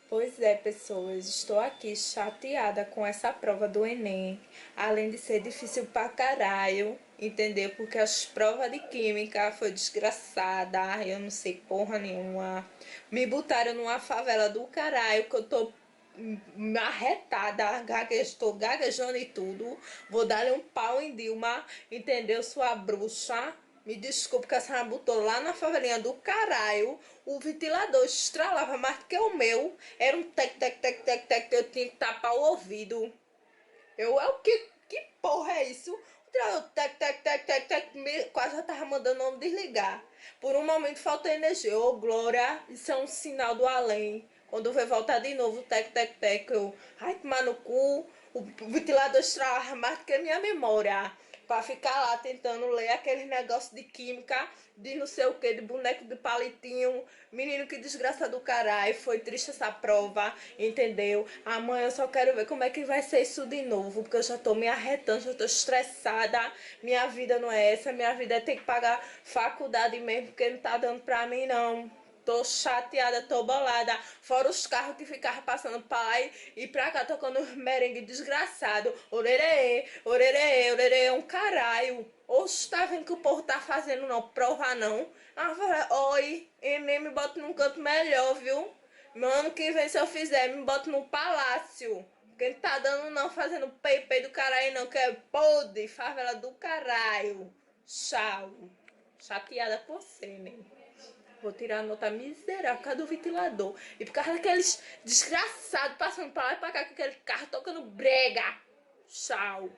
Pois é, pessoas, estou aqui chateada com essa prova do Enem, além de ser difícil pra caralho, entendeu? Porque as provas de química foi desgraçada, eu não sei porra nenhuma. Me botaram numa favela do caralho, que eu tô arretada, estou gaguejando e tudo. Vou dar-lhe um pau em Dilma, entendeu, sua bruxa? Me desculpe que a senhora botou lá na favelinha do caralho. O ventilador estralava mais do que o meu. Era um tec, eu tinha que tapar o ouvido. É o que porra é isso? O ventilador quase já tava mandando eu desligar. Por um momento faltou energia. Ô, Glória, isso é um sinal do além. Quando vai voltar de novo, eu... Ai, tomar no cu. O ventilador estralava mais do que a minha memória para ficar lá tentando ler aqueles negócios de química, de não sei o que, de boneco de palitinho. Menino, que desgraça do caralho. Foi triste essa prova, entendeu? Amanhã eu só quero ver como é que vai ser isso de novo, porque eu já tô me arretando, já tô estressada. Minha vida não é essa, minha vida é ter que pagar faculdade mesmo, porque não tá dando pra mim, não. Tô chateada, tô bolada. Fora os carros que ficavam passando pra lá e pra cá tocando merengue desgraçado. Orerê, orerê, orerê, é um caralho. Oxe, tá vendo que o povo tá fazendo não? Prova não. Ah, oi, e nem me bota num canto melhor, viu? No ano que vem, se eu fizer, me bota no palácio. Quem tá dando não, fazendo pei do caralho não, que é podre, favela do caralho. Tchau. Chateada com você, né? Vou tirar a nota miserável por causa do ventilador. E por causa daqueles desgraçados passando pra lá e pra cá com aquele carro tocando brega. Tchau.